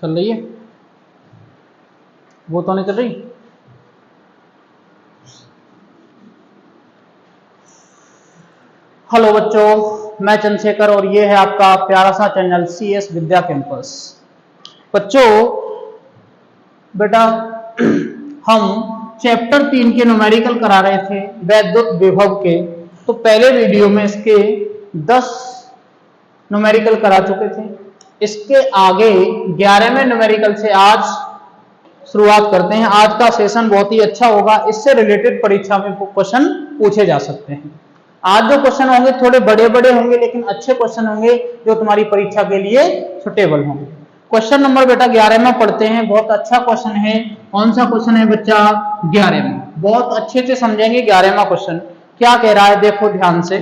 चल रही है? वो तो नहीं चल रही। हेलो बच्चों, मैं चंद्रशेखर और ये है आपका प्यारा सा चैनल CS विद्या कैंपस। बच्चों बेटा हम चैप्टर 3 के न्यूमेरिकल करा रहे थे वैद्युत विभव के। तो पहले वीडियो में इसके 10 न्यूमेरिकल करा चुके थे। इसके आगे 11वें न्यूमेरिकल से आज शुरुआत करते हैं। आज का सेशन बहुत ही अच्छा होगा, इससे रिलेटेड परीक्षा में क्वेश्चन पूछे जा सकते हैं। आज जो क्वेश्चन होंगे थोड़े बड़े बड़े होंगे, लेकिन अच्छे क्वेश्चन होंगे जो तुम्हारी परीक्षा के लिए सुटेबल होंगे। क्वेश्चन नंबर बेटा 11 में पढ़ते हैं। बहुत अच्छा क्वेश्चन है। कौन सा क्वेश्चन है बच्चा? 11 में। बहुत अच्छे से समझेंगे 11वां क्वेश्चन क्या कह रहा है, देखो ध्यान से।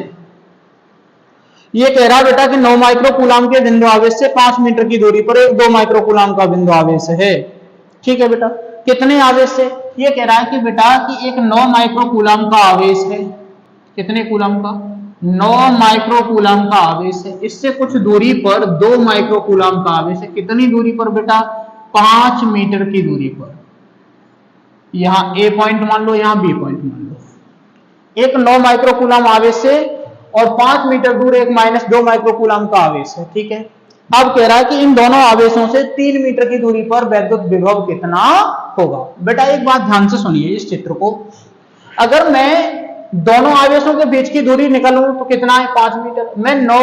ये कह रहा है बेटा कि 9 माइक्रोकूलाम के बिंदु आवेश से 5 मीटर की दूरी पर एक 2 माइक्रोकूलाम का बिंदु आवेश है। ठीक है बेटा, कितने आवेश है? ये कह रहा है कि बेटा कि एक 9 माइक्रोकूलाम का आवेश है। कितने कूलाम का? 9 माइक्रोकूलाम का आवेश है। इससे कुछ दूरी पर 2 माइक्रोकूलाम का आवेश है। कितनी दूरी पर बेटा? 5 मीटर की दूरी पर। यहां A पॉइंट मान लो, यहां B पॉइंट मान लो। एक 9 माइक्रोकूलाम आवेश से और 5 मीटर दूर एक -2 माइक्रोकूलाम का आवेश है। ठीक है, अब कह रहा है कि इन दोनों आवेशों से 3 मीटर की दूरी पर वैद्युत विभव कितना होगा। बेटा एक बात ध्यान से सुनिए इस चित्र को। अगर मैं दोनों आवेशों के बीच की दूरी निकालूं तो कितना है? 5 मीटर। मैं 9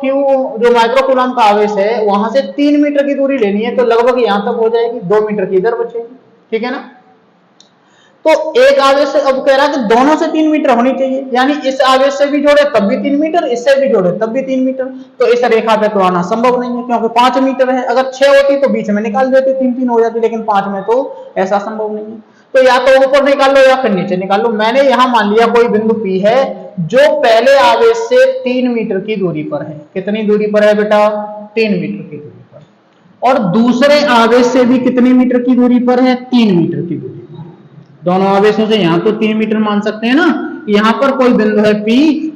क्यू जो माइक्रोकूलाम का आवेश है वहां से 3 मीटर की दूरी लेनी है, तो लगभग यहां तक हो जाएगी। 2 मीटर की इधर बचेगी। ठीक है ना? तो एक आवेश से अब कह रहा है कि दोनों से 3 मीटर होनी चाहिए, यानी इस आवेश से भी जोड़े तब भी 3 मीटर, इससे भी जोड़े तब भी 3 मीटर। तो इस रेखा पे तो आना संभव नहीं है, क्योंकि 5 मीटर है। अगर 6 होती तो बीच में निकाल देते, 3-3 हो जाती, लेकिन 5 में तो ऐसा संभव नहीं है। तो या तो ऊपर निकाल लो या फिर नीचे निकाल लो। मैंने यहां मान लिया कोई बिंदु P है जो पहले आवेश से 3 मीटर की दूरी पर है। कितनी दूरी पर है बेटा? 3 मीटर की दूरी पर। और दूसरे आवेश से भी कितनी मीटर की दूरी पर है? 3 मीटर की दूरी पर। दोनों आवेशों से यहां तो 3 मीटर मान सकते हैं ना। यहां पर कोई बिंदु है P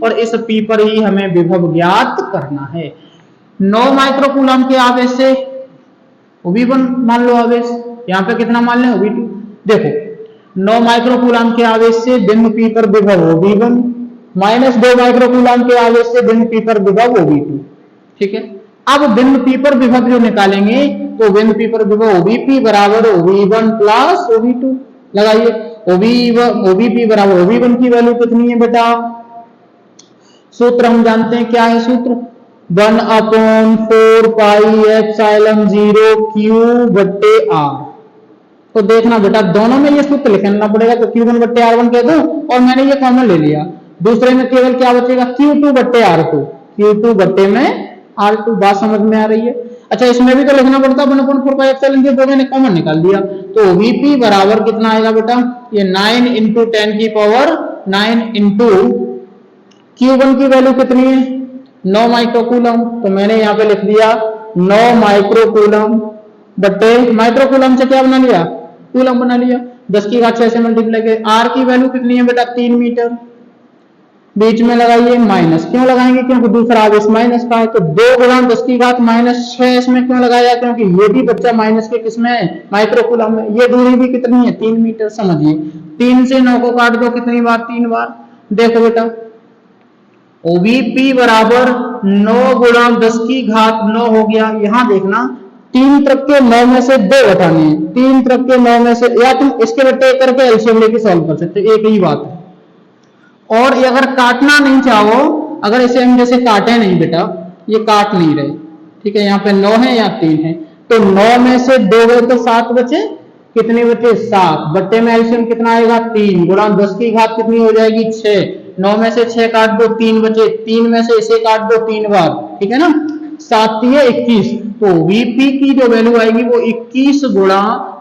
और इस P पर ही हमें विभव ज्ञात करना है। 9 माइक्रोकूलाम के आवेश से V1 मान लो आवेश, यहां पे कितना मान लें? V2। देखो 9 माइक्रोकूलाम के आवेश से बिंदु P पर विभव V1 -2 माइक्रोकूलाम के आवेश से बिंदु P पर विभव V2। ठीक है, अब बिंदु P पर विभव जो निकालेंगे तो बिंदु P पर विभव OVP बराबर V1 प्लस OV2। लगाइए, OVP बराबर OV1 की वैल्यू कितनी है बेटा? सूत्र हम जानते हैं, क्या है सूत्र? 1/4 पाई एप्सिलॉन 0 Q/R। तो देखना बेटा दोनों में ये सूत्र लिखना पड़ेगा, तो Q1/R1 कह दो और मैंने ये कॉमन ले लिया। दूसरे में केवल क्या बचेगा? Q2/R2। Q2 में R2। बात समझ में आ रही है? अच्छा, इसमें भी तो लिखना पड़ता 1/4 पाई एप्सिलॉन 0, मैंने कॉमन निकाल दिया। तो VP बराबर कितना आएगा बेटा? ये 9 × 10⁹ 9 × Q1 की वैल्यू कितनी है? 9 माइक्रोकूलम। तो मैंने यहाँ पे लिख दिया 9 माइक्रोकूलम बट्टे माइक्रोकूलम से क्या बना लिया? कूलम बना लिया। 10⁶ से मल्टीप्लाई कर। R की वैल्यू कितनी है बेटा? 3 मीटर। बीच में लगाइए माइनस। क्यों लगाएंगे? क्योंकि दूसरा आवेश माइनस का है। तो 2 × 10⁻⁶ इसमें क्यों लगाया? क्योंकि ये भी बच्चा माइनस के किसमें है? माइक्रोकूलम में। ये दूरी भी कितनी है? 3 मीटर। समझिए 3 से 9 को काट दो, कितनी बार? 3 बार। देखो बेटा OVP बराबर 9 × 10⁹ हो गया। यहां देखना 3 तरफ के 9 में से 2 घटाने हैं। 3 तरफ के 9 में से, या तुम इसके बट्टे करके एलसीएम लेके सॉल्व कर सकते हो, एक ही बात है। और अगर काटना नहीं चाहो, अगर इसे हम जैसे काटे नहीं बेटा, ये काट नहीं रहे। ठीक है, यहाँ पे 9 है, यहाँ 3 है, तो 9 में से 2 गए तो 7 बचे। कितने बचे? 7। बट्टे में एलसीएम कितना आएगा? 3 × 10⁻⁴ कितनी हो जाएगी? 6। 9 में से 6 काट दो, 3 बचे। 3 में से इसे काट दो 3 बार। ठीक है ना? 7 × 21। तो VP की जो वैल्यू आएगी वो 21 ×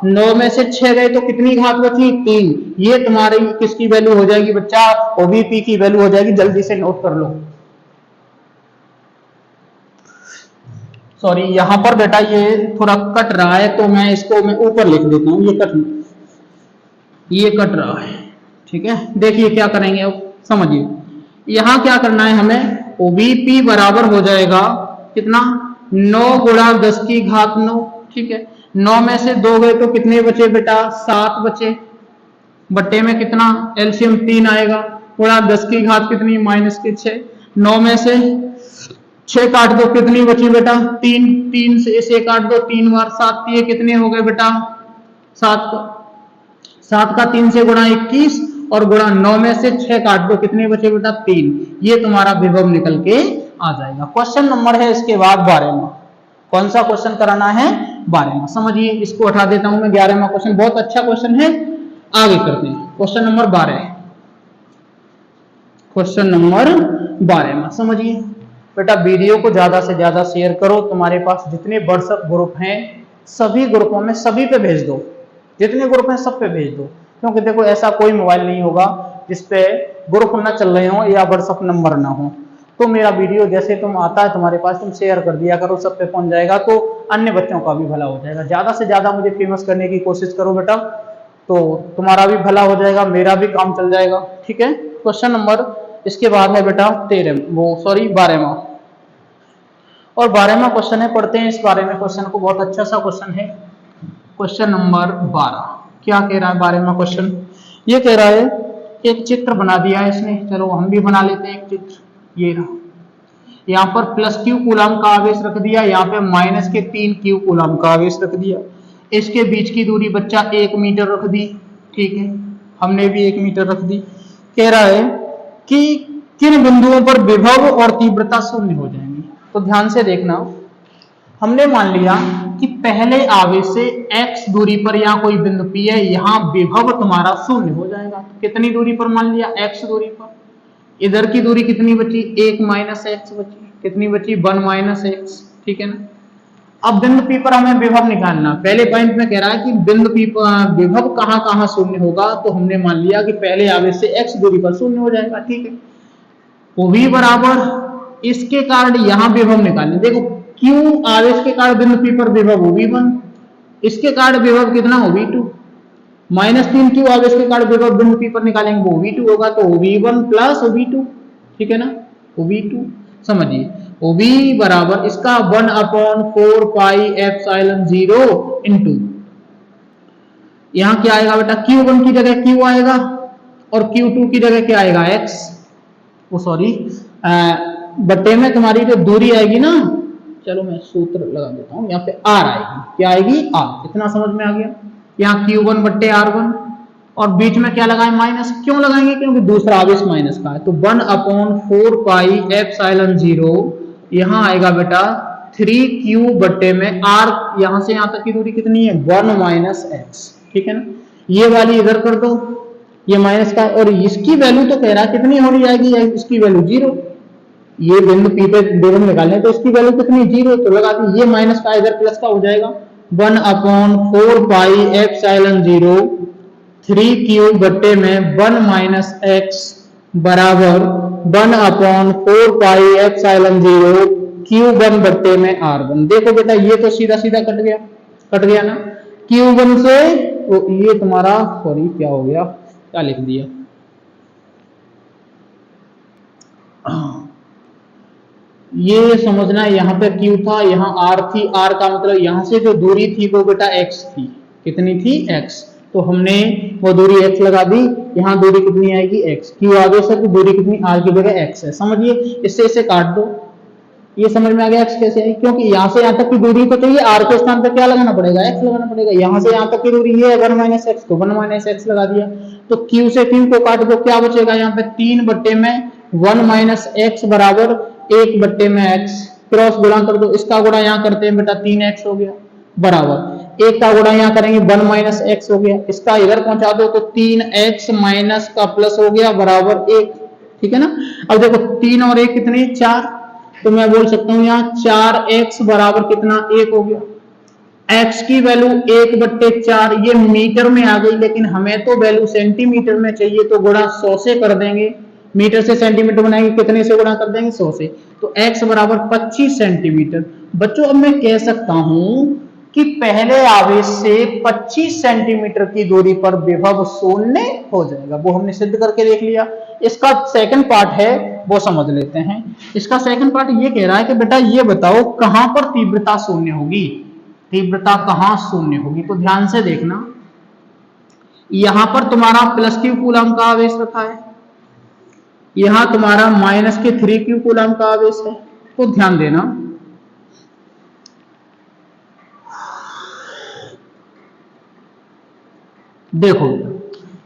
9 में से 6 गए तो कितनी घात बची? 3। ये तुम्हारी किसकी वैल्यू हो जाएगी बच्चा? OVP की वैल्यू हो जाएगी। जल्दी से नोट कर लो। सॉरी, यहां पर बेटा ये थोड़ा कट रहा है, तो मैं इसको ऊपर लिख देता हूं। ये कट रहा है। ठीक है, देखिए क्या करेंगे अब, समझिए। यहां क्या करना है हमें? OVP बराबर हो जाएगा कितना? 9 × 10⁻⁹। ठीक है, 9 में से 2 गए तो कितने बचे बेटा? 7 बचे। बट्टे में कितना? एलसीएम 3 आएगा, गुणा 10 की घात कितनी? -6। 9 में से 6 काट दो, कितनी बची बेटा? 3। 3 से इसे काट दो, 3 बार 7, ये कितने हो गए बेटा? 7 का 3 से गुणा 21 और गुणा 9 में से 6 काट दो, कितने बचे बेटा? 3। ये तुम्हारा विभव निकल के आ जाएगा। क्वेश्चन नंबर है इसके बाद 12वां। कौन सा क्वेश्चन कराना है? 12वां। समझिए, इसको हटा देता हूं मैं। 11वां क्वेश्चन बहुत अच्छा क्वेश्चन है, आगे करते हैं। Question number 12। क्वेश्चन नंबर 12वां समझिए बेटा। वीडियो को ज्यादा से ज्यादा शेयर करो। तुम्हारे पास जितने व्हाट्सएप ग्रुप हैं सभी ग्रुपों में सभी पे भेज दो, जितने ग्रुप हैं सब पे भेज दो, क्योंकि देखो ऐसा कोई मोबाइल नहीं होगा जिसपे ग्रुप ना चल रहे हो या व्हाट्सएप नंबर ना हो। तो मेरा वीडियो जैसे तुम आता है तुम्हारे पास, तुम शेयर कर दिया करो, सब पे पहुंच जाएगा, तो अन्य बच्चों का भी भला हो जाएगा। ज्यादा से ज्यादा मुझे फेमस करने की कोशिश करो बेटा, तो तुम्हारा भी भला हो जाएगा, मेरा भी काम चल जाएगा। ठीक है। क्वेश्चन नंबर इसके बाद है बेटा 12वां। और 12वां क्वेश्चन है, पढ़ते हैं इस बारे में क्वेश्चन को। बहुत अच्छा सा क्वेश्चन है। क्वेश्चन नंबर 12 क्या कह रहा है? 12वां क्वेश्चन ये कह रहा है, एक चित्र बना दिया है इसने, चलो हम भी बना लेते हैं एक चित्र। ये रहा, यहाँ पर +q कूलम का आवेश रख दिया, यहाँ पे -3q कूलम का आवेश रख दिया। इसके बीच की दूरी बच्चा 1 मीटर रख दी। ठीक है, हमने भी 1 मीटर रख दी। कह रहा है कि किन बिंदुओं पर विभव और तीव्रता शून्य हो जाएंगी। तो ध्यान से देखना, हमने मान लिया कि पहले आवेश से x दूरी पर यहाँ कोई बिंदु P है, यहाँ विभव तुम्हारा शून्य हो जाएगा। कितनी दूरी पर मान लिया? x दूरी पर। इधर की दूरी कितनी बची? 1 - x बची। कितनी बची? 1 - x। ठीक है ना। अब बिंदु P पर हमें विभव निकालना। पहले पॉइंट में कह रहा है कि बिंदु P पर विभव कहां कहां शून्य होगा, तो हमने मान लिया कि पहले आवेश से x दूरी पर शून्य हो जाएगा। ठीक है। वो v बराबर इसके कारण यहां विभव निकालने। देखो q आवेश के कारण बिंदु P पर विभव हो v1, इसके कारण विभव कितना हो v2, -3q आवेश के कारण विभव बिंदु P पर निकालेंगे वो v2 होगा, तो v1 प्लस v2। ठीक है ना, v2। समझिए OV बराबर इसका 1/4 पाई एप्सिलॉन 0 इंटू, यहां क्या आएगा बेटा? Q1 की जगह Q आएगा और Q2 की जगह क्या आएगा? X। वो सॉरी, बट्टे में तुम्हारी जो दूरी आएगी ना, चलो मैं सूत्र लगा देता हूं, यहाँ पे R आएगी। क्या आएगी? R। इतना समझ में आ गया। यहाँ Q1 बट्टे R1 और बीच में क्या लगाए? माइनस। क्यों लगाएंगे? क्योंकि दूसरा आवेश माइनस का है। तो 1/4 पाई एप्सिलॉन 0 यहां आएगा बेटा 3q बट्टे में r, यहां से यहां तक की दूरी कितनी है? 1 - x। ठीक है ना। ये वाली इधर कर दो, ये माइनस का, और इसकी वैल्यू तो कह रहा है कितनी होनी जाएगी? इसकी वैल्यू 0। ये बिंदु P पे विभव निकालने, तो इसकी वैल्यू कितनी? 0। तो लगा दी, ये माइनस का इधर प्लस का हो जाएगा। 1/4 पाई एप्सिलॉन 0 3q बट्टे में 1 - x बराबर 1/4 पाई एप्सिलॉन 0 Q1 बट्टे में R1। देखो बेटा ये तो सीधा सीधा कट गया ना। Q1 से तो ये तुम्हारा, सॉरी क्या हो गया, क्या लिख दिया, ये समझना, यहाँ पे Q था, यहाँ R थी। R का मतलब यहाँ से जो दूरी थी वो बेटा X थी। कितनी थी? X। तो हमने वो दूरी x लगा दी, यहाँ दूरी कितनी आएगी? x। q आवेश है तो दूरी कितनी? r की जगह x है। समझिए, इससे इसे काट दो, ये समझ में आ गया x कैसे आई? क्योंकि यहाँ से यहाँ तक की दूरी तो चाहिए, r के स्थान पर क्या लगाना पड़ेगा? x लगाना पड़ेगा। यहाँ से यहाँ तक की दूरी ये है 1 - x, तो 1 - x लगा दिया। तो q से q को काट दो, क्या बचेगा? यहाँ पे 3 बट्टे में 1 - x बराबर 1 बट्टे में x, क्रॉस गुणा कर दो। इसका गुणा यहाँ करते हैं बेटा 3x हो गया, बराबर 1 का गुणा यहाँ करेंगे 1 - x हो गया। इसका इधर पहुंचा दो तो 3x माइनस का प्लस हो गया बराबर 1। ठीक है ना। अब देखो 3 और 1 कितने? 4। तो मैं बोल सकता हूं यहाँ 4x बराबर कितना? 1 हो गया। x की वैल्यू 1/4, ये मीटर में आ गई, लेकिन हमें तो वैल्यू सेंटीमीटर में चाहिए, तो गुणा 100 से कर देंगे। मीटर से सेंटीमीटर बनाएंगे, कितने से गुणा कर देंगे? 100 से। तो x बराबर 25 सेंटीमीटर। बच्चों अब मैं कह सकता हूं कि पहले आवेश से 25 सेंटीमीटर की दूरी पर विभव शून्य हो जाएगा। वो हमने सिद्ध करके देख लिया। इसका सेकंड पार्ट है वो समझ लेते हैं। इसका सेकंड पार्ट ये कह रहा है कि बेटा ये बताओ कहां पर तीव्रता शून्य होगी। तीव्रता कहां शून्य होगी? तो ध्यान से देखना, यहां पर तुम्हारा +Q कूलम का आवेश रखा है, यहां तुम्हारा -3Q कूलम का आवेश है। तो ध्यान देना, देखो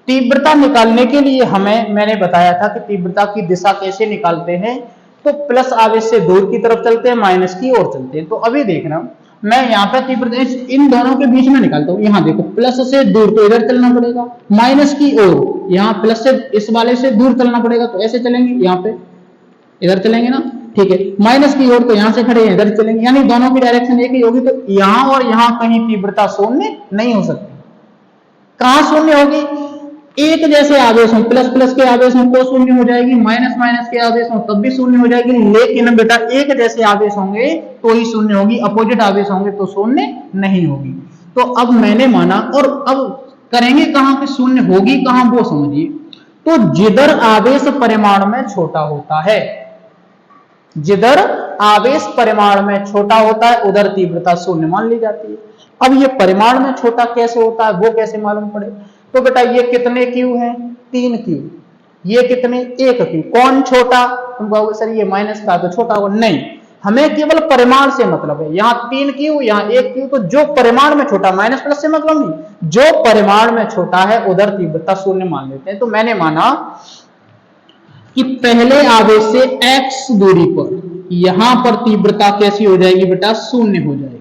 तीव्रता निकालने के लिए मैंने बताया था कि तीव्रता की दिशा कैसे निकालते हैं, तो प्लस आवेश से दूर की तरफ चलते हैं, माइनस की ओर चलते हैं। तो अभी देखना, मैं यहाँ पे तीव्रता इन दोनों के बीच में निकालता हूँ। यहाँ देखो प्लस से दूर तो इधर चलना पड़ेगा, माइनस की ओर यहाँ प्लस से इस वाले से दूर चलना पड़ेगा, तो ऐसे चलेंगे, यहाँ पे इधर चलेंगे ना, ठीक है। माइनस की ओर तो यहाँ से खड़े हैं, इधर चलेंगे, यानी दोनों की डायरेक्शन एक ही होगी। तो यहाँ और यहाँ कहीं तीव्रता शून्य नहीं हो सकती। कहां शून्य होगी? एक जैसे आवेश हो, प्लस प्लस के आवेश हो तो शून्य हो जाएगी, माइनस माइनस के आवेश हो तब भी शून्य हो जाएगी। लेकिन बेटा एक जैसे आवेश होंगे तो ही शून्य होगी, अपोजिट आवेश होंगे तो शून्य नहीं होगी। तो अब मैंने माना, और अब करेंगे कहां पे शून्य होगी, कहां वो समझिए। तो जिधर आवेश परिमाण में छोटा होता है, जिधर आवेश परिमाण में छोटा होता है उधर तीव्रता शून्य मान ली जाती है। अब ये परिमाण में छोटा कैसे होता है वो कैसे मालूम पड़े? तो बेटा ये कितने क्यू हैं? 3Q। ये कितने? 1Q। कौन छोटा? तुम कहोगे सर ये माइनस का तो छोटा होगा, नहीं, हमें केवल परिमाण से मतलब है। यहाँ 3Q, यहाँ 1Q, तो जो परिमाण में छोटा, माइनस प्लस से मतलब नहीं, जो परिमाण में छोटा है उधर तीव्रता शून्य मान लेते हैं। तो मैंने माना कि पहले आवेश से x दूरी पर यहां पर तीव्रता कैसी हो जाएगी बेटा? शून्य हो जाएगी।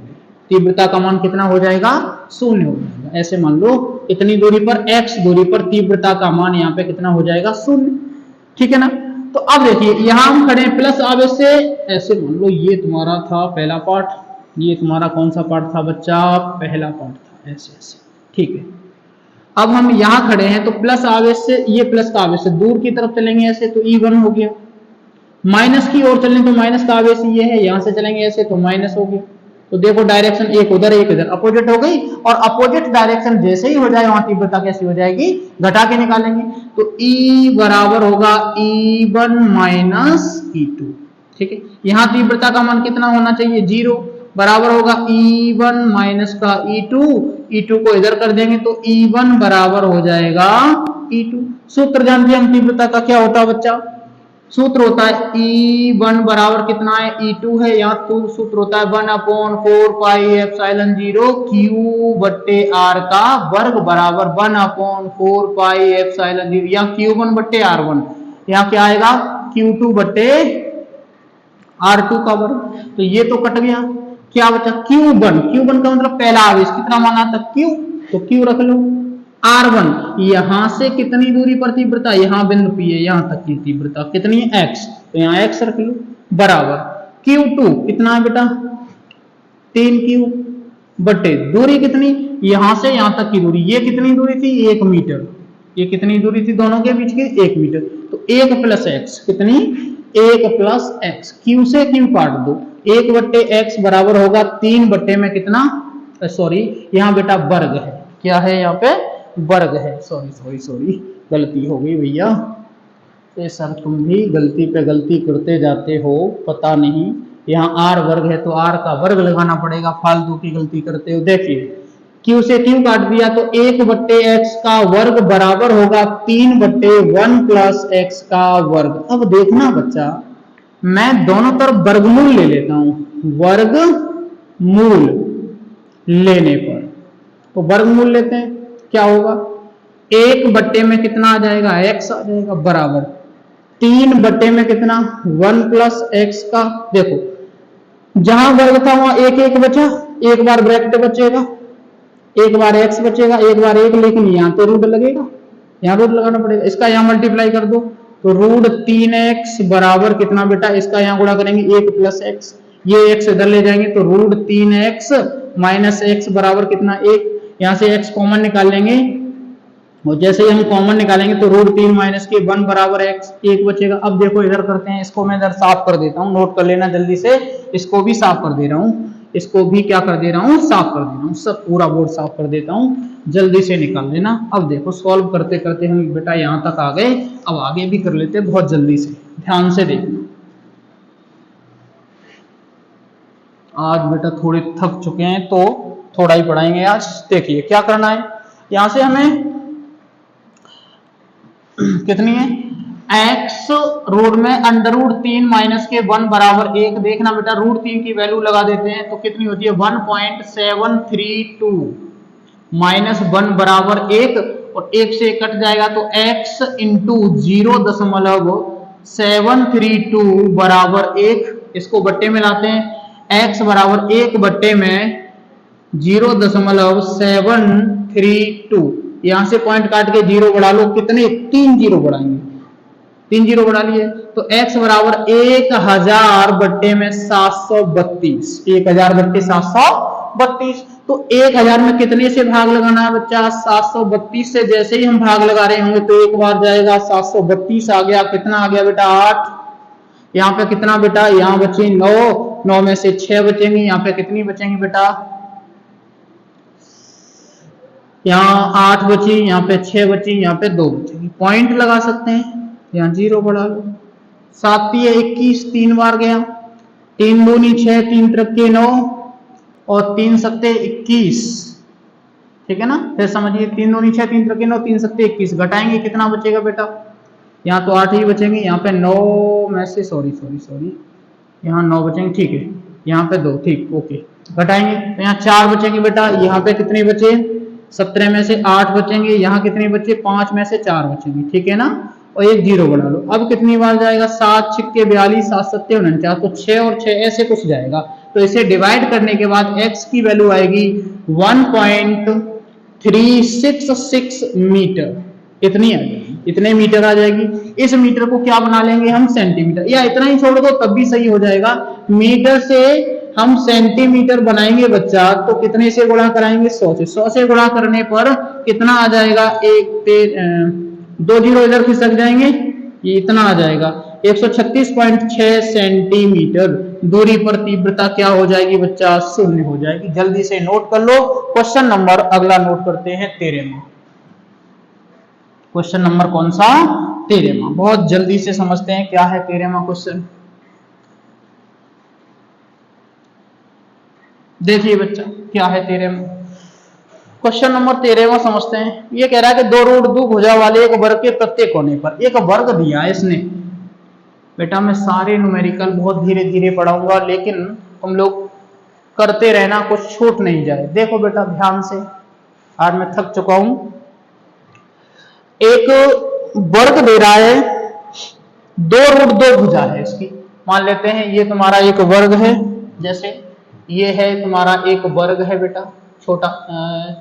तीव्रता का मान कितना हो जाएगा? शून्य हो जाएगा। ऐसे मान लो इतनी दूरी पर, x दूरी पर तीव्रता का मान यहाँ पे कितना हो जाएगा? शून्य, ठीक है ना। तो अब देखिए यहां हम खड़े हैं प्लस आवेश से, ऐसे मान लो ये तुम्हारा था पहला पार्ट, ये तुम्हारा कौन सा पार्ट था बच्चा? पहला पार्ट था, ऐसे ऐसे, ठीक है। अब हम यहां खड़े हैं तो प्लस आवेश से, ये प्लस का आवेश से दूर की तरफ चलेंगे ऐसे, तो E1 हो गया। माइनस की ओर चलें तो माइनस का आवेश ये है, यहां से चलेंगे ऐसे तो माइनस हो गया। तो देखो डायरेक्शन एक उधर एक इधर, अपोजिट हो गई। और अपोजिट डायरेक्शन जैसे ही हो जाए वहां तीव्रता कैसी हो जाएगी? घटा के निकालेंगे। तो E बराबर होगा E1 माइनस E2, ठीक है। यहां तीव्रता का मान कितना होना चाहिए? 0, बराबर होगा E1 माइनस का E2। E2 को इधर कर देंगे तो E1 बराबर हो जाएगा E2। सूत्र जानते हैं हम तीव्रता का क्या होता है बच्चा? सूत्र होता है E1 बराबर कितना है? E2 है, यहाँ तो सूत्र होता है 1/4 पाई एप्सिलॉन 0 Q बट्टे R का वर्ग बराबर 1/4 पाई एप्सिलॉन 0, यहाँ Q1 बट्टे R1, यहाँ क्या आएगा? Q2 बट्टे R2 का वर्ग। तो ये तो कट गया, क्या बचा? Q1। Q1 का मतलब पहला आवेश, कितना माना था? Q, तो Q रख लो। R1 यहां से कितनी दूरी पर तीव्रता? यहां बिंदु P है, यहां तक की तीव्रता कितनी है? X, तो यहां X रख लो, बराबर Q2 कितना है बेटा? 3Q बटे दूरी कितनी? यहां से यहां तक की दूरी, ये कितनी दूरी थी? 1 मीटर। ये कितनी दूरी थी दोनों के बीच की? 1 मीटर। तो 1 प्लस एक्स, कितनी? 1 प्लस एक्स। Q से Q काट दो, 1 बट्टे एक्स बराबर होगा 3 बट्टे में कितना? सॉरी यहाँ बेटा वर्ग है, क्या है यहाँ पे? वर्ग है। सॉरी सॉरी सॉरी, गलती हो गई भैया। तो सर तुम भी गलती पे गलती करते जाते हो, पता नहीं। यहाँ r वर्ग है तो r का वर्ग लगाना पड़ेगा, फालतू की गलती करते हो। देखिए q से q काट दिया तो 1 बट्टे एक्स का वर्ग बराबर होगा 3 बट्टे 1 प्लस एक्स का वर्ग। अब देखना बच्चा, मैं दोनों तरफ वर्गमूल ले लेता हूं, वर्गमूल लेने पर, तो वर्गमूल लेते हैं, क्या होगा? 1 बट्टे में कितना आ जाएगा? x आ जाएगा, बराबर 3 बट्टे में कितना? 1 प्लस एक्स का। देखो जहां वर्ग था वहां 1 1 बचा, एक बार ब्रैकेट बचेगा, एक बार x बचेगा, एक बार 1, लेकिन यहां तो रूट लगेगा, यहां रूट लगाना पड़ेगा। इसका यहां मल्टीप्लाई कर दो तो रूट 3x बराबर कितना बेटा? इसका यहां गुणा करेंगे 1 प्लस एक्स, ये x इधर ले जाएंगे तो रूट 3x माइनस एक्स बराबर कितना? 1। यहां से x कॉमन निकाल लेंगे और जैसे ही हम कॉमन निकालेंगे तो रूट 3 माइनस के 1 बराबर x, 1 बचेगा। अब देखो इधर करते हैं, इसको मैं इधर साफ कर देता हूं, नोट कर लेना जल्दी से। इसको भी साफ कर दे रहा हूं, इसको भी क्या कर दे रहा हूं? साफ कर दे रहा हूं, सब पूरा बोर्ड साफ कर देता हूं, जल्दी से निकाल लेना। अब देखो सॉल्व करते करते हम बेटा यहां तक आ गए, अब आगे भी कर लेते बहुत जल्दी से, ध्यान से देखना। आज बेटा थोड़े थक चुके हैं तो थोड़ा ही पढ़ाएंगे आज। देखिए क्या करना है, यहां से हमें कितनी है x रूट में √3 माइनस के 1 बराबर 1। देखना बेटा √3 की वैल्यू लगा देते हैं तो कितनी होती है 1.732 माइनस 1 बराबर 1 और 1 से कट जाएगा तो x इंटू 0.732 बराबर 1। इसको बट्टे में लाते हैं, x बराबर 1 बट्टे में 0.732। यहां से पॉइंट काट के 0 बढ़ा लो, कितने 3 0 बढ़ाएंगे, 3 0 बढ़ा लिए तो x बराबर 1000 बट्टे में 732, 1000 बट्टे 732। तो 1000 में कितने से भाग लगाना है बच्चा 732 से। जैसे ही हम भाग लगा रहे होंगे तो एक बार जाएगा 732 आ गया, कितना आ गया बेटा 8। यहाँ पे कितना बेटा, यहाँ बचे 9, 9 में से 6 बचेंगे, यहाँ पे कितनी बचेंगी बेटा, यहाँ 8 बची, यहाँ पे 6 बची, यहाँ पे 2 बचेगी। पॉइंट लगा सकते हैं, यहाँ 0 बढ़ा लो। 7 21, 3 बार गया, 3 दूनी 6, 3 त्रिके 9 और 3 सत्ते 21। ठीक है ना, फिर समझिए 3 दूनी 6, 3 त्रिके 9, 3 सत्ते 21। घटाएंगे कितना बचेगा बेटा, यहाँ तो 8 ही बचेंगे, यहाँ पे 9 में से सॉरी यहाँ 9 बचेंगे, ठीक है, यहाँ पे 2, ठीक ओके। घटाएंगे तो यहाँ 4 बचेंगे बेटा, यहाँ पे कितने बचे 17 में से 8 बचेंगे, यहाँ कितने बचे 5 में से 4 बचेंगे, ठीक है ना, और एक 0 बना लो। अब कितनी बार जाएगा 7 छिक्के 42, 7 सत्ते 49, तो 6 और 6 ऐसे कुछ जाएगा। तो इसे डिवाइड करने के बाद x की वैल्यू आएगी 1.366 मीटर। इतनी आ जाएगी, इतने मीटर आ जाएगी। इस मीटर को क्या बना लेंगे हम सेंटीमीटर, या इतना ही छोड़ दो तब भी सही हो जाएगा। मीटर से हम सेंटीमीटर बनाएंगे बच्चा तो कितने से गुणा कराएंगे 100 से। 100 से गुणा करने पर कितना आ जाएगा, 2 0 इधर खिसक जाएंगे, ये इतना आ जाएगा 136.6 सेंटीमीटर। दूरी पर तीव्रता क्या हो जाएगी बच्चा 0 हो जाएगी। जल्दी से नोट कर लो। क्वेश्चन नंबर अगला नोट करते हैं 13वां। क्वेश्चन नंबर कौन सा 13वां, बहुत जल्दी से समझते हैं क्या है 13वां क्वेश्चन। देखिए बच्चा क्या है 13वां क्वेश्चन नंबर 13वां समझते हैं। ये कह रहा है कि 2√2 भुजा वाले एक वर्ग के प्रत्येक कोने पर एक वर्ग दिया है इसने। बेटा मैं सारे न्यूमेरिकल बहुत धीरे धीरे पढ़ाऊंगा, लेकिन तुम लोग करते रहना, कुछ छूट नहीं जाए। देखो बेटा ध्यान से, आज मैं थक चुका हूं। एक वर्ग दे रहा है, 2√2 भुजा है इसकी। मान लेते हैं ये तुम्हारा एक वर्ग है, जैसे ये है तुम्हारा एक वर्ग है बेटा, छोटा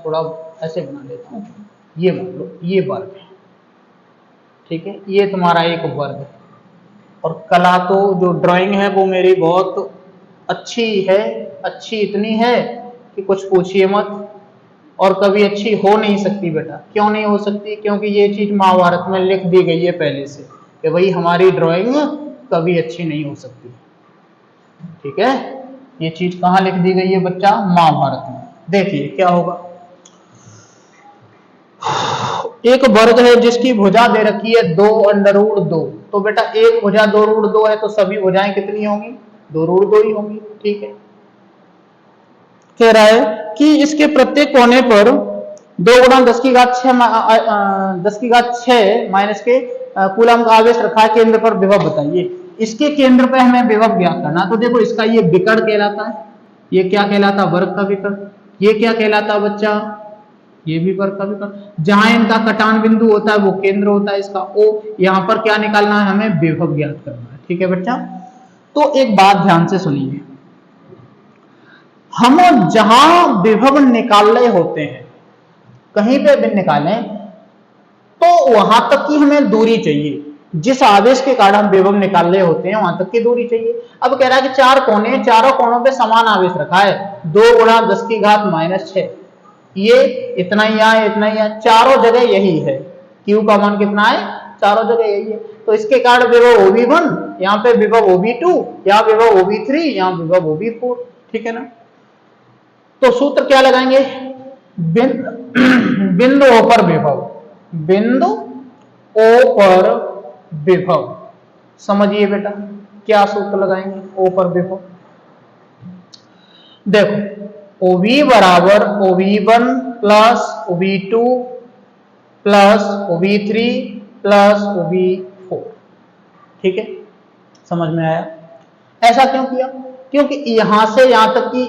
थोड़ा ऐसे बना लेता हूं, ये मान लो ये वर्ग है, ठीक है, ये तुम्हारा एक वर्ग है। और कला तो जो ड्राइंग है वो मेरी बहुत अच्छी है, अच्छी इतनी है कि कुछ पूछिए मत, और कभी अच्छी हो नहीं सकती बेटा। क्यों नहीं हो सकती, क्योंकि ये चीज महाभारत में लिख दी गई है पहले से कि भाई हमारी ड्राइंग कभी अच्छी नहीं हो सकती। ठीक है, ये चीज कहां लिख दी गई है बच्चा, महाभारत में। देखिए क्या होगा, एक वर्ग है जिसकी भुजा दे रखी है 2√2। तो बेटा एक भुजा 2√2 है तो सभी भुजाएं कितनी होंगी 2√2 ही होंगी। ठीक है, कह रहा है कि इसके प्रत्येक कोने पर 2 × 10⁶ माइनस के कूलम का आवेश रखा है। केंद्र पर विभव बताइए। इसके केंद्र पर हमें विभव ज्ञात करना। तो देखो इसका ये विकर्ण कहलाता है, ये क्या कहलाता है वर्ग का विकर्ण। ये क्या कहलाता है बच्चा, ये भी वर्ग का विकर्ण। जहां इनका कटान बिंदु होता है वो केंद्र होता है इसका O। यहां पर क्या निकालना है हमें विभव ज्ञात करना है। ठीक है बच्चा, तो एक बात ध्यान से सुनिए, हम जहां विभव निकालने होते हैं, कहीं पे भी निकालें तो वहां तक की हमें दूरी चाहिए। जिस आवेश के कारण हम विभव निकाल रहे होते हैं वहां तक की दूरी चाहिए। अब कह रहा है कि 4 कोने, चारों कोनों पे समान आवेश रखा है 2 × 10⁻⁻⁶। ये इतना ही है, इतना ही है, चारों जगह यही है। Q का मान कितना है, चारों जगह यही है। तो इसके कारण विभव OB1, यहाँ पे विभव OB2, यहाँ विभव OB3, यहाँ विभव OB4। ठीक है ना, तो सूत्र क्या लगाएंगे, बिंदु O पर विभव, बिंदु O पर विभव। समझिए बेटा क्या सूत्र लगाएंगे O पर विभव। देखो OV बराबर OV1 plus OV2 plus OV3 plus OV4, ठीक है, समझ में आया? ऐसा क्यों किया? क्योंकि यहां से यहां तक की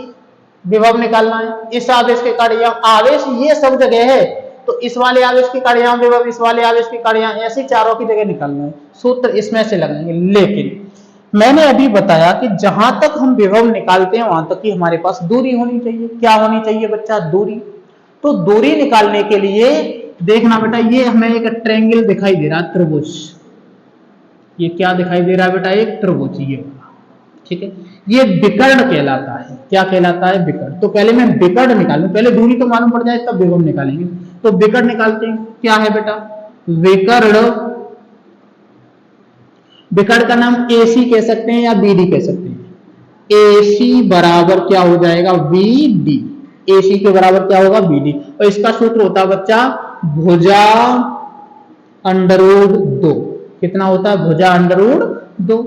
विभव निकालना है, इस आवेश के कार्य आवेश ये सब जगह है, तो इस वाले आवेश की कार्य विभव, इस वाले आवेश की कार्य, ऐसी चारों की जगह निकालना है, सूत्र इसमें से लगाएंगे। लेकिन मैंने अभी बताया कि जहां तक हम विभव निकालते हैं वहां तक की हमारे पास दूरी होनी चाहिए। क्या होनी चाहिए बच्चा? दूरी। तो दूरी निकालने के लिए देखना बेटा, ये हमें एक ट्रायंगल दिखाई दे रहा है, त्रिभुज। ये क्या दिखाई दे रहा है बेटा? एक त्रिभुज, ये, ठीक है, ये विकर्ण कहलाता है। क्या कहलाता है? विकर्ण। तो पहले मैं विकर्ण निकालूं, पहले दूरी तो मालूम पड़ जाए तब विभव निकालेंगे। तो विकर्ण निकालते हैं। क्या है बेटा? विकर्ण, विकर्ण का नाम AC कह सकते हैं या BD कह सकते हैं। AC बराबर क्या हो जाएगा? VD। AC के बराबर क्या होगा? BD। और इसका सूत्र होता है बच्चा भुजा अंडररूट 2। कितना होता है? भुजा अंडररूट 2।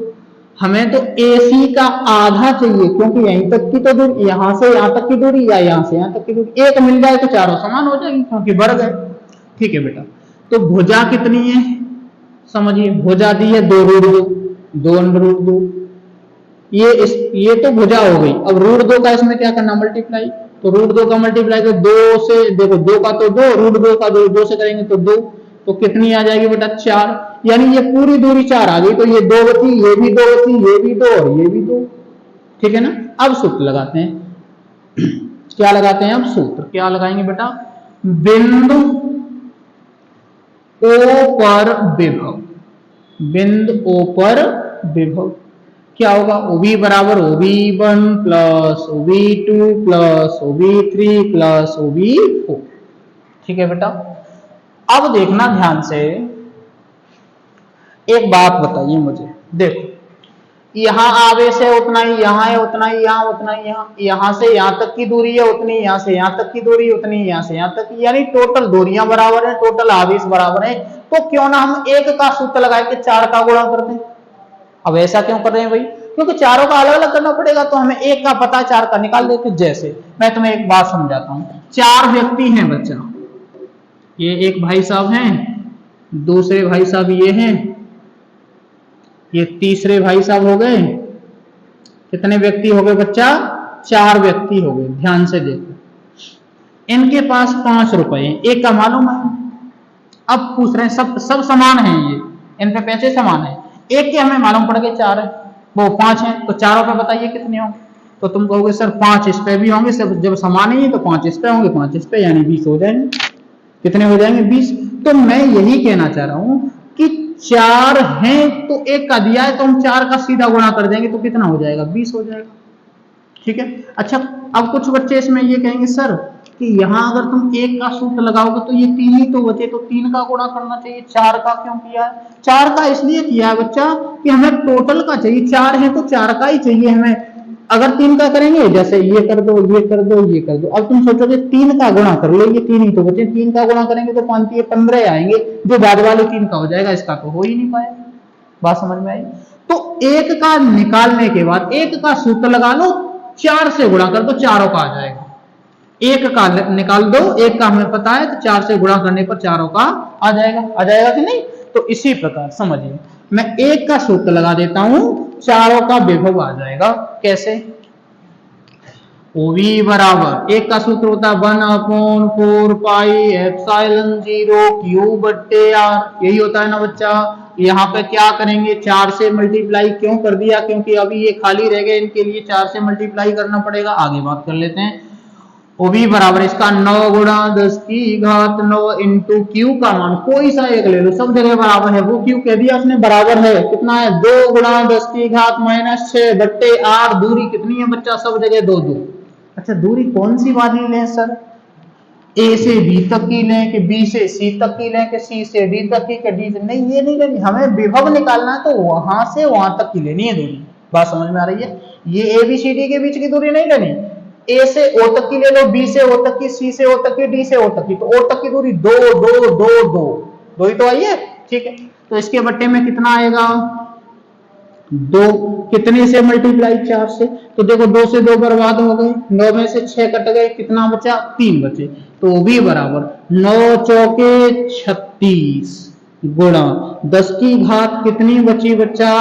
हमें तो AC का आधा चाहिए, क्योंकि यहीं तक की तो दूरी, यहां से यहां तक की दूरी या यहां से यहां तक की दूरी, एक मिल जाए तो चारों समान हो जाएगी, क्योंकि बढ़ गए। ठीक है बेटा, तो भुजा कितनी है समझिए? भुजा दी है 2√2, 2√2। ये तो भुजा हो गई। अब √2 का इसमें क्या करना? मल्टीप्लाई। तो √2 का मल्टीप्लाई तो 2 से, देखो 2 का तो 2, √2 का 2 से करेंगे तो 2, तो कितनी आ जाएगी बेटा? 4। यानी ये पूरी दूरी 4 आ गई। तो ये 2 बची, ये भी 2 बची, ये भी 2 और ये भी 2। ठीक है ना? अब सूत्र लगाते हैं। क्या लगाते हैं? अब सूत्र क्या लगाएंगे बेटा? बिंदु O पर विभव, बिंदु O पर विभव क्या होगा? OV बराबर OV1 plus OV2 plus OV3 plus OV4। ठीक है बेटा, अब देखना ध्यान से, एक बात बताइए मुझे। देखो यहां आवेश है उतना ही, यहां है उतना ही, यहां उतना ही, यहां से यहां तक की दूरी है उतनी, यहां से यहां तक की दूरी उतनी, यहां से यहां तक की, यानी टोटल दूरियां बराबर है, टोटल आवेश बराबर है। तो क्यों ना हम एक का सूत्र लगाए के 4 का गुणा कर दें। अब ऐसा क्यों कर रहे हैं भाई? क्योंकि चारों का अलग अलग करना पड़ेगा, तो हमें एक का पता 4 का निकाल देते। जैसे मैं तुम्हें एक बात समझाता हूं, 4 व्यक्ति हैं बच्चा, ये एक भाई साहब हैं, दूसरे भाई साहब ये हैं, ये तीसरे भाई साहब हो गए। कितने व्यक्ति हो गए बच्चा? 4 व्यक्ति हो गए। ध्यान से देखो, इनके पास 5 रुपए हैं, एक का मालूम है। अब पूछ रहे हैं, सब समान हैं, ये इन पे पैसे समान है, एक के हमें मालूम पड़ गए 4 है, वो 5 है, तो चारों पे बताइए कितने होंगे? तो तुम कहोगे सर 5 इस पे भी होंगे, सब जब समान ही है तो 5 इस पे होंगे, 5 इस पे, यानी 20 हो जाएंगे। कितने हो जाएंगे? 20। तो मैं यही कहना चाह रहा हूं कि 4 हैं तो एक का दिया है तो हम 4 का सीधा गुणा कर देंगे तो कितना हो जाएगा? 20 हो जाएगा। ठीक है। अच्छा, अब कुछ बच्चे इसमें ये कहेंगे सर कि यहां अगर तुम एक का सूत्र लगाओगे तो ये 3 ही तो बचे, तो 3 का गुणा करना चाहिए, 4 का क्यों किया है? 4 का इसलिए किया है बच्चा कि हमें टोटल का चाहिए, 4 है तो 4 का ही चाहिए हमें। अगर 3 का करेंगे, जैसे ये कर दो, ये कर दो, ये कर दो, अब तुम सोचोगे 3 का गुणा कर लो, ये 3 ही तो बचे, 3 का गुणा करेंगे तो 5 ये 15 आएंगे, जो बाद वाले 3 का हो जाएगा, इसका तो हो ही नहीं पाएगा। बात समझ में आई? तो एक का निकालने के बाद एक का सूत्र लगा लो, 4 से गुणा कर दो, चारों का आ जाएगा। एक का निकाल दो, एक का हमें पता है तो 4 से गुणा करने पर चारों का आ जाएगा। आ जाएगा कि नहीं? तो इसी प्रकार समझिए, मैं एक का सूत्र लगा देता हूं, चारों का विभव आ जाएगा। कैसे? OV बराबर, एक का सूत्र होता है 1/4 पाई एप्सिलॉन 0 Q/R। यही होता है ना बच्चा? यहाँ पे क्या करेंगे? 4 से मल्टीप्लाई क्यों कर दिया? क्योंकि अभी ये खाली रह गए, इनके लिए 4 से मल्टीप्लाई करना पड़ेगा। आगे बात कर लेते हैं। OV बराबर इसका 9 गुणा 10 की घात 9 इंटू Q का मान कोई सा एक ले लो, सब जगह बराबर है। वो Q कह दिया उसने बराबर है, कितना है? 2 गुणा 10 की घात -6/8। दूरी कितनी है बच्चा? सब जगह 2 2। अच्छा, दूरी कौन सी वाली लें सर? A से B तक की लें कि B से C तक की लें कि C से D तक की D से? नहीं, ये नहीं लेनी, हमें विभव निकालना है तो वहां से वहां तक की लेनी है दूरी। बात समझ में आ रही है? ये ABCD के बीच की दूरी नहीं लेनी, A से O तक की ले लो, B से O तक की, C से O तक की, D से O तक की। तो O तक की दूरी 2 2 2 2 2 ही तो आई है। ठीक है, तो इसके बट्टे में कितना आएगा? 2 कितने से मल्टीप्लाई 4 से, तो देखो 2 से 2 बर्बाद हो गए, 9 में से 6 कट गए, कितना बचा 3 बचे, तो भी बराबर 9 चौके 36 गुणा 10 की घात कितनी बची बच्चा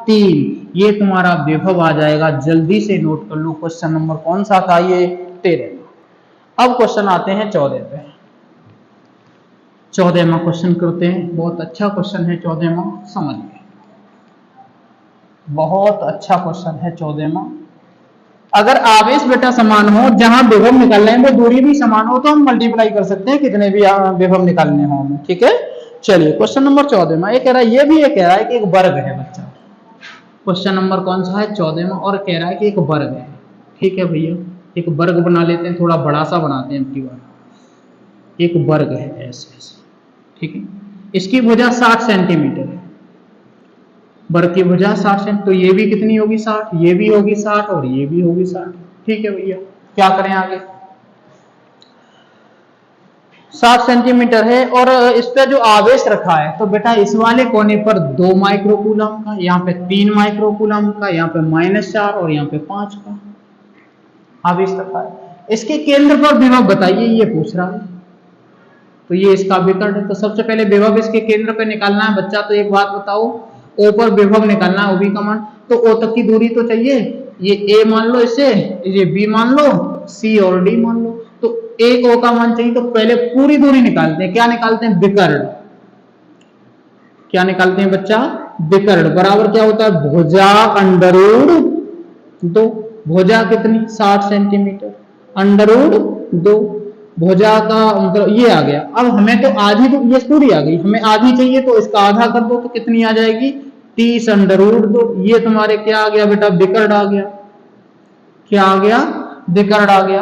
3, ये तुम्हारा विभव आ जाएगा। जल्दी से नोट कर लो, क्वेश्चन नंबर कौन सा था ये 13। अब क्वेश्चन आते हैं 14 पे। 14वां क्वेश्चन करते हैं, बहुत अच्छा क्वेश्चन है 14वां, समझिए बहुत अच्छा क्वेश्चन है 14वां। अगर आवेश बेटा समान हो, जहां विभव निकालना है वो दूरी भी समान हो, तो हम मल्टीप्लाई कर सकते हैं कितने भी विभव निकालने हो हमें, ठीक है। चलिए क्वेश्चन नंबर 14वां, ये कह रहा है, ये भी ये कह रहा है कि एक वर्ग है बच्चा। क्वेश्चन नंबर कौन सा है 14वां, और कह रहा है कि एक वर्ग है, ठीक है भैया। एक वर्ग बना लेते हैं, थोड़ा बड़ा सा बनाते हैं अपनी बार। एक वर्ग है ऐसे ऐसे, ठीक है। इसकी भुजा 60 सेंटीमीटर है, वर्ग की भुजा 60 सेंटीमीटर, तो ये भी कितनी होगी 60, ये भी होगी 60 और ये भी होगी 60, ठीक है भैया। क्या करें आगे, 60 सेंटीमीटर है और इस पे जो आवेश रखा है, तो बेटा इस वाले कोने पर 2 माइक्रोकूलम का, यहाँ पे 3 माइक्रोकूलम का, यहाँ पे -4 और यहाँ पे 5 का आवेश रखा है। इसके केंद्र पर विभव बताइए, ये पूछ रहा है। तो ये इसका विकर्ण है, तो सबसे पहले विभव इसके केंद्र पे निकालना है बच्चा। तो एक बात बताओ, ओ पर विभव निकालना है, ओ बी का मान, तो ओ तक की दूरी तो चाहिए, ये ए मान लो इसे, ये बी मान लो, सी और डी मान लो, तो एक ओ का मान चाहिए, तो पहले पूरी दूरी निकालते हैं। क्या निकालते हैं, विकर्ण। क्या निकालते हैं बच्चा, विकर्ण, बराबर क्या होता है, भुजा √2, भुजा कितनी 60 सेंटीमीटर, √2, भुजा का मतलब ये आ गया। अब हमें तो आधी, तो ये पूरी आ गई, हमें आधी चाहिए, तो इसका आधा कर दो, तो कितनी आ जाएगी 30 √2। ये तुम्हारे क्या आ गया बेटा, विकर्ण आ गया। क्या आ गया, विकर्ण आ गया।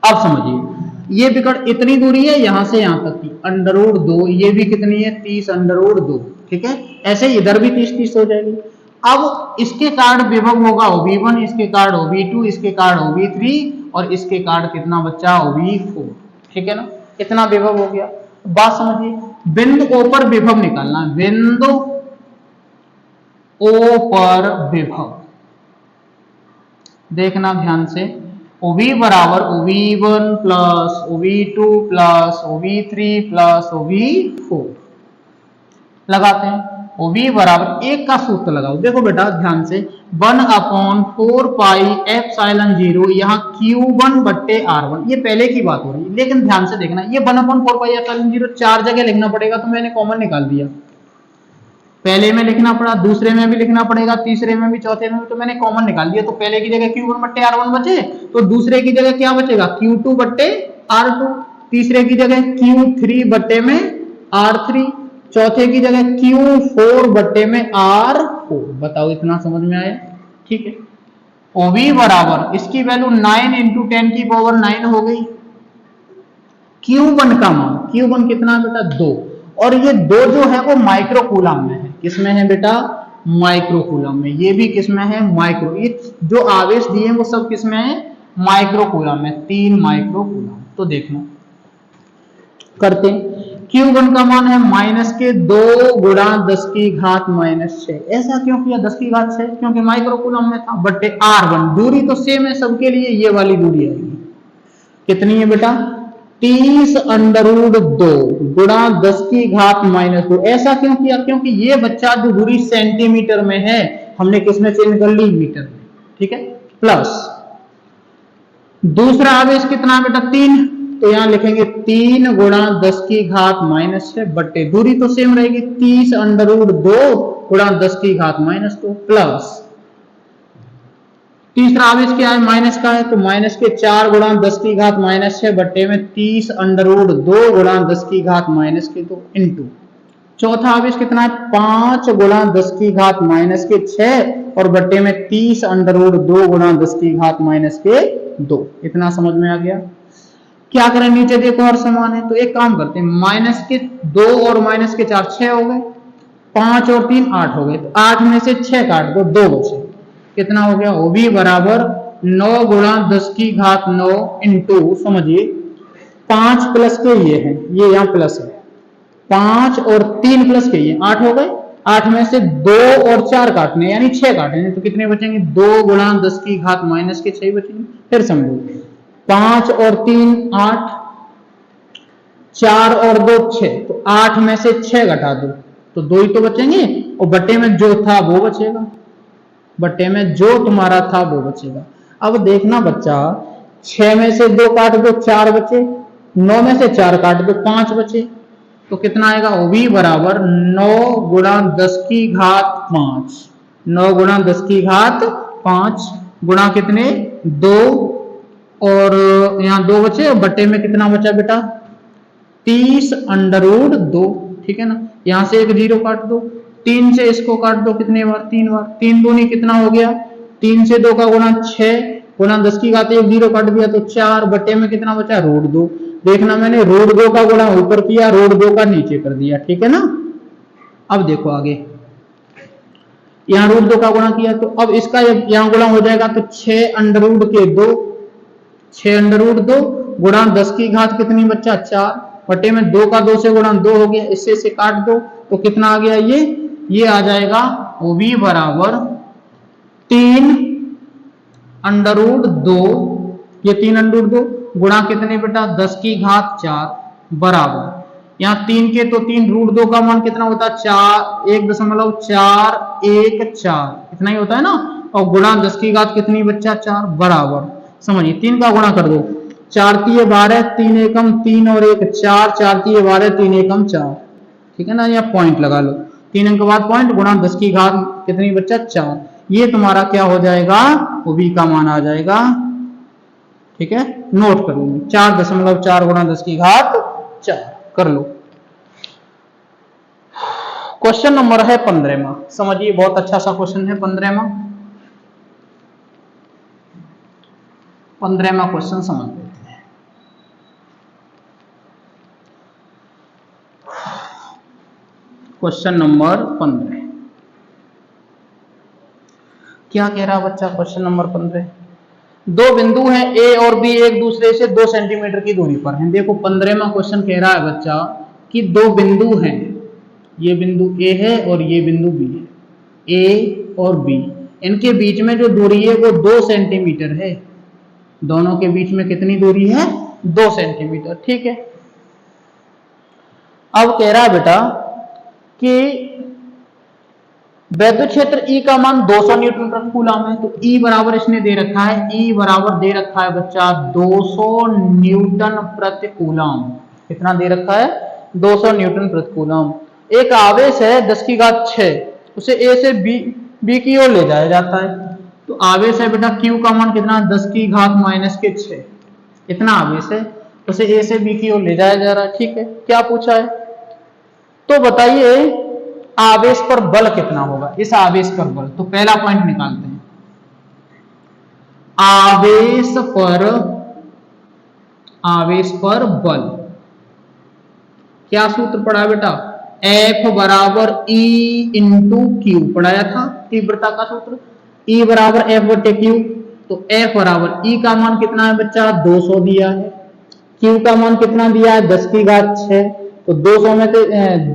अब समझिए, ये विकर्ण इतनी दूरी है यहां से यहां तक की, √2, ये भी कितनी है 30 √2, ठीक है। ऐसे इधर भी 30 हो जाएगी। अब इसके कारण विभव होगा OB1, इसके कारण OB2, इसके कारण OB3 और इसके कारण कितना बच्चा OB4, ठीक है ना। कितना विभव हो गया, बात समझिए। बिंदु O पर विभव निकालना है, बिंदु O पर विभव देखना ध्यान से, OB बराबर OB1 plus OB2 plus OB3 plus OB4 लगाते हैं। OB बराबर एक का सूत्र लगाओ, देखो बेटा ध्यान से, 1/4 पाई एप्सिलॉन 0, यहाँ Q1 बट्टे R1, ये पहले की बात हो रही है, लेकिन ध्यान से देखना, ये 1/4 पाई एप्सिलॉन 0 चार जगह लिखना पड़ेगा, तो मैंने कॉमन निकाल दिया। पहले में लिखना पड़ा, दूसरे में भी लिखना पड़ेगा, तीसरे में भी, चौथे में भी, तो मैंने कॉमन निकाल दिया। तो पहले की जगह Q1 बट्टे R1 बचे, तो दूसरे की जगह क्या बचेगा Q2 बट्टे R2, तीसरे की जगह Q3 बट्टे में R3, चौथे की जगह Q4 बट्टे में R4। बताओ इतना समझ में आया, ठीक है। OB बराबर इसकी वैल्यू 9 × 10⁻9 हो गई। Q1 का मान, Q1 कितना बेटा 2, और ये 2 जो है वो माइक्रोकूलम में है। किसमें है बेटा, माइक्रोकूलम में। ये भी किसमें है, माइक्रो, ये जो आवेश दिए हैं वो सब किसमें है, माइक्रोकूलम में, 3 माइक्रोकूलम। तो देखना करते हैं, Q1 का मान है -2 × 10⁻6। ऐसा क्यों किया 10⁻6, क्योंकि माइक्रोकूलम में था, बट्टे R1, दूरी तो सेम है सबके लिए, ये वाली दूरी आएगी, कितनी है बेटा 30 √2 गुणा 10⁻²। ऐसा क्यों किया, क्योंकि ये बच्चा जो दूरी सेंटीमीटर में है, हमने किसमें चेंज कर ली, मीटर में, ठीक है। प्लस दूसरा आवेश कितना बेटा 3, तो यहां लिखेंगे 3 × 10⁻6 बट्टे दूरी तो सेम रहेगी 30 √2 गुणा 10⁻², प्लस तीसरा आवेश क्या है, माइनस का है, तो -4 × 10⁻6 बट्टे में 30 √2 गुणा 10⁻², इंटू चौथा आवेश कितना है 5 × 10⁻6 और बट्टे में 30 √2 गुणा 10⁻²। इतना समझ में आ गया। क्या करें, नीचे देखो और समान है, तो एक काम करते हैं, -2 और -4 6 हो गए, 5 और 3 8 हो गए, तो 8 में से 6 काट दो, 2 बचे, कितना हो गया, OB बराबर 9 × 10⁻9 इंटू, समझिए 5 प्लस के ये है, ये यहाँ प्लस है, 5 और 3 प्लस के ये 8 हो गए, 8 में से 2 और 4 काटने यानी 6 काटने, तो कितने बचेंगे? 2 गुणा 10 की घात माइनस के 6 बचेंगे। फिर समझो, 5 और 3 8, 4 और 2 6, तो 8 में से 6 घटा दो तो 2 ही तो बचेंगे, और बट्टे में जो था वो बचेगा, बट्टे में जो तुम्हारा था वो बचेगा। अब देखना बच्चा, 6 में से 2 काट दो 4 बचे, 9 में से 4 काट दो 5 बचे, तो कितना आएगा? OB बराबर 9 गुणा 10 की घात 5, 9 गुणा 10 की घात 5 गुणा कितने? 2, और यहाँ 2 बचे, और बट्टे में कितना बचा बेटा? 30 अंडर रूट 2, ठीक है ना। यहां से एक 0 काट दो, 3 से इसको काट दो कितने बार? 3 बार। 3 दूनी कितना हो गया? 3 से 2 का गुणा 6 गुणा 10 की घात 1 0 काट दिया तो 4, बटे में कितना बचा? रूट 2। देखना मैंने रूट 2 का गुणा ऊपर किया, रूट 2 का नीचे कर दिया, ठीक है ना। अब देखो आगे, यहां रूट 2 का गुणा किया तो अब इसका यहां गुणा हो जाएगा, तो 6 अंडर रूट के 2, 6 अंडर रूट 2 गुणा 10 की घात कितनी बच्चा? 4, बटे में 2 का 2 से गुणा 2 हो गया, इससे से काट दो तो कितना आ गया? ये आ जाएगा OB बराबर 3 अंडर रूट 2, ये 3 अंडर रूट 2 गुणा कितने बेटा? 10 की घात 4 बराबर, यहाँ 3 के तो 3, रूट 2 का मान कितना होता है? 4, 1.414, इतना ही होता है ना, और गुणा 10 की घात कितनी बच्चा? 4 बराबर, समझिए 3 का गुणा कर दो, 4 3 12, 3 एकम 3 और 1 4, 4 3 12, 3 एकम 4, ठीक है ना। या पॉइंट लगा लो, 3 अंक के बाद पॉइंट गुणा 10 की घात कितनी बच्चा? 4, ये तुम्हारा क्या हो जाएगा? OB का मान आ जाएगा, ठीक है। नोट कर लो, 4.4 गुणा 10 की घात 4 कर लो। क्वेश्चन नंबर है 15वां, समझिए बहुत अच्छा सा क्वेश्चन है 15वां। 15वां क्वेश्चन समझ लेते हैं। क्वेश्चन नंबर 15 क्या कह रहा बच्चा? क्वेश्चन नंबर 15, दो बिंदु हैं A और B एक दूसरे से 2 सेंटीमीटर की दूरी पर हैं। देखो 15वां क्वेश्चन कह रहा है बच्चा कि दो बिंदु हैं, ये बिंदु A है और ये बिंदु B है, A और B, इनके बीच में जो दूरी है वो 2 सेंटीमीटर है। दोनों के बीच में कितनी दूरी है? 2 सेंटीमीटर, ठीक है। अब कह रहा है बेटा कि विद्युत क्षेत्र E का मान 200 न्यूटन प्रति कूलम है, तो E बराबर इसने दे रखा है, E बराबर दे रखा है बच्चा 200 न्यूटन प्रति कूलम। कितना दे रखा है? 200 न्यूटन प्रति कूलम। एक आवेश है 10 की घात 6, उसे A से B की ओर ले जाया जाता है, तो आवेश है बेटा Q का मान कितना? 10 की घात माइनस के 6, इतना आवेश है, उसे A से B की ओर ले जाया जा रहा है, ठीक है। क्या पूछा है? तो बताइए आवेश पर बल कितना होगा, इस आवेश पर बल। तो पहला पॉइंट निकालते हैं, आवेश पर बल। क्या सूत्र पढ़ा बेटा? F बराबर E इंटू क्यू पढ़ाया था, तीव्रता का सूत्र, E बराबर F बटे क्यू। तो F बराबर E का मान कितना है बच्चा? 200 दिया है, Q का मान कितना दिया है? 10 की घात 6, तो 200 में से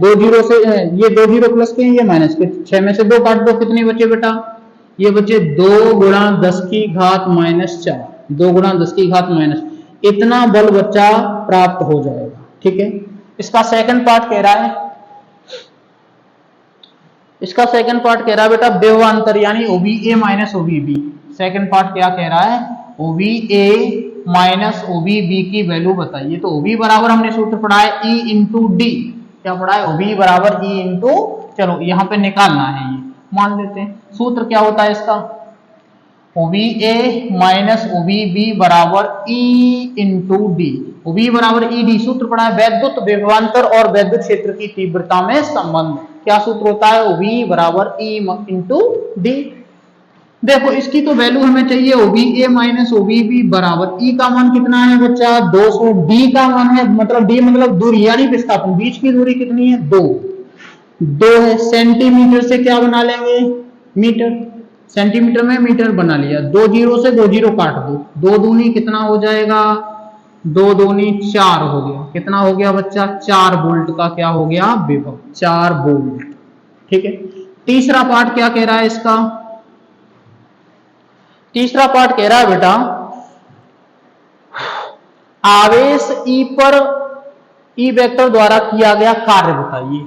2 जीरो से ये 2 जीरो प्लस के ये माइनस के, 6 में से 2 काट दो, कितने बचे बेटा? ये बचे 2 गुणा 10 की घात माइनस 4, 2 गुणा 10 की घात माइनस, इतना बल बच्चा प्राप्त हो जाएगा, ठीक है। इसका सेकंड पार्ट कह रहा है, इसका सेकंड पार्ट कह रहा है बेटा विभवांतर यानी OBA minus OBB। Second part क्या कह रहा है? OBA माइनस OBB की वैल्यू बताइए। तो OB बराबर हमने सूत्र पढ़ा है E इंटू डी। क्या पढ़ा है? OB बराबर E इंटू, चलो यहाँ पे निकालना है, ये मान लेते हैं। सूत्र क्या होता है इसका? OBA माइनस OBB बराबर E इंटू डी। OB बराबर ED सूत्र पढ़ा है, वैद्युत विभवांतर और विद्युत क्षेत्र की तीव्रता में संबंध। क्या सूत्र होता है? OB बराबर E इंटू डी। देखो इसकी तो वैल्यू हमें चाहिए OBA माइनस OBB बराबर E का मान कितना है बच्चा? 200, D का मान है, मतलब D मतलब दूरी यानी विस्थापन, बीच की दूरी कितनी है? 2 है। सेंटीमीटर से क्या बना लेंगे? मीटर, सेंटीमीटर में मीटर बना लिया, 2 जीरो से 2 जीरो काट दो, 2 दूनी कितना हो जाएगा? 2 दूनी 4 हो गया, कितना हो गया बच्चा? 4 वोल्ट का क्या हो गया? विभव, 4 वोल्ट, ठीक है। तीसरा पार्ट क्या कह रहा है इसका? तीसरा पार्ट कह रहा है बेटा आवेश ई पर ई वेक्टर द्वारा किया गया कार्य बताइए।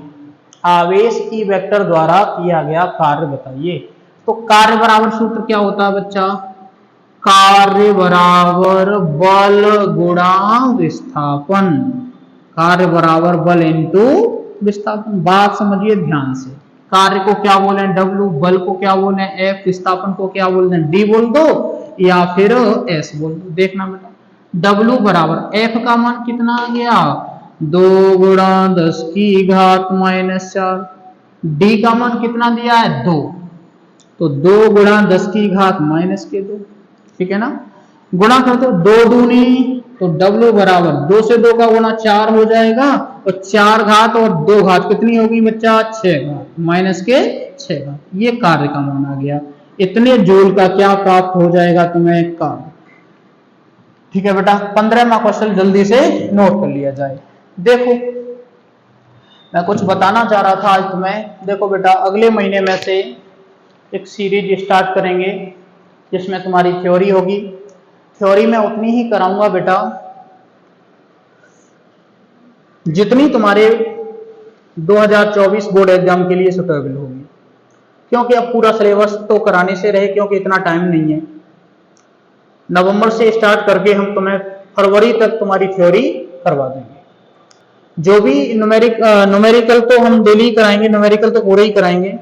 आवेश ई वेक्टर द्वारा किया गया कार्य बताइए। तो कार्य बराबर सूत्र क्या होता है बच्चा? कार्य बराबर बल गुणा विस्थापन। कार्य बराबर बल इंटू विस्थापन। बात समझिए ध्यान से। कार्य को क्या बोले W, बल को क्या बोले F, विस्थापन को क्या बोलते हैं D बोल दो या फिर S बोल दो। देखना बेटा W बराबर F का मान कितना आ गया 2 गुणा 10 की घात -4। D का मान कितना दिया है 2, तो 2 गुणा 10 की घात -2। ठीक है ना, गुणा कर दो 2 दूनी तो W बराबर 2 से 2 का गुणा 4 हो जाएगा और 4 घात और 2 घात कितनी होगी बच्चा 6 घात -6 घात। ये कार्य का मान आ गया। इतने जूल का क्या प्राप्त हो जाएगा तुम्हें कार्य। ठीक है बेटा, 15वां क्वेश्चन जल्दी से नोट कर लिया जाए। देखो मैं कुछ बताना चाह रहा था आज तुम्हें। देखो बेटा अगले महीने में से एक सीरीज स्टार्ट करेंगे जिसमें तुम्हारी थ्योरी होगी। थ्योरी में उतनी ही कराऊंगा बेटा जितनी तुम्हारे 2024 बोर्ड एग्जाम के लिए सुटेबल होगी, क्योंकि अब पूरा सिलेबस तो कराने से रहे, क्योंकि इतना टाइम नहीं है। नवंबर से स्टार्ट करके हम तुम्हें फरवरी तक तुम्हारी थ्योरी करवा देंगे। जो भी न्यूमेरिकल तो हम डेली कराएंगे, न्यूमेरिकल तो पूरे ही कराएंगे।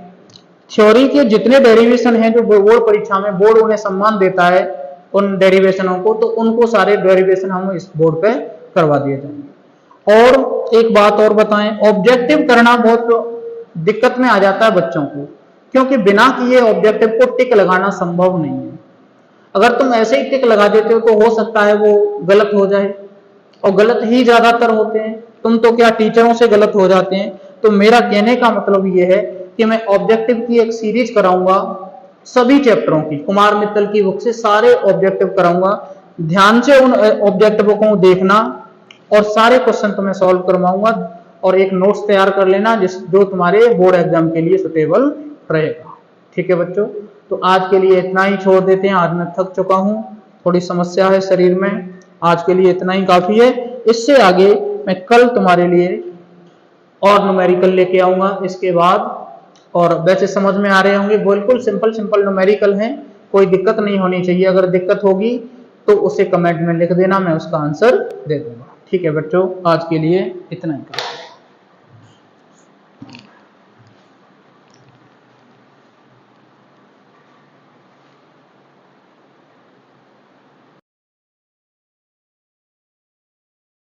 थ्योरी के जितने डेरिवेशन हैं जो बोर्ड परीक्षा में बोर्ड उन्हें सम्मान देता है उन डेरिवेशनों को, तो उनको सारे डेरिवेशन हम इस बोर्ड पे करवा दिए जाएंगे। और एक बात और बताएं, ऑब्जेक्टिव करना बहुत दिक्कत में आ जाता है बच्चों को, क्योंकि बिना किए ऑब्जेक्टिव को टिक लगाना संभव नहीं है। अगर तुम ऐसे ही टिक लगा देते हो तो हो सकता है वो गलत हो जाए, और गलत ही ज्यादातर होते हैं। तुम तो क्या टीचरों से गलत हो जाते हैं। तो मेरा कहने का मतलब ये है कि मैं ऑब्जेक्टिव की एक सीरीज कराऊंगा सभी चैप्टरों की, कुमार मित्तल की बुक से सारे ऑब्जेक्टिव कराऊंगा। ध्यान से उन ऑब्जेक्टिव को देखना और सारे क्वेश्चन तुम्हें सॉल्व करवाऊंगा, और एक नोट्स तैयार कर लेना जो तुम्हारे बोर्ड एग्जाम के लिए सुटेबल रहेगा। ठीक है बच्चों, तो आज के लिए इतना ही छोड़ देते हैं। आज मैं थक चुका हूं, थोड़ी समस्या है शरीर में। आज के लिए इतना ही काफी है। इससे आगे मैं कल तुम्हारे लिए और न्यूमेरिकल लेके आऊंगा इसके बाद। और वैसे समझ में आ रहे होंगे, बिल्कुल सिंपल न्यूमेरिकल हैं, कोई दिक्कत नहीं होनी चाहिए। अगर दिक्कत होगी तो उसे कमेंट में लिख देना, मैं उसका आंसर दे दूंगा। ठीक है बच्चों, आज के लिए इतना ही।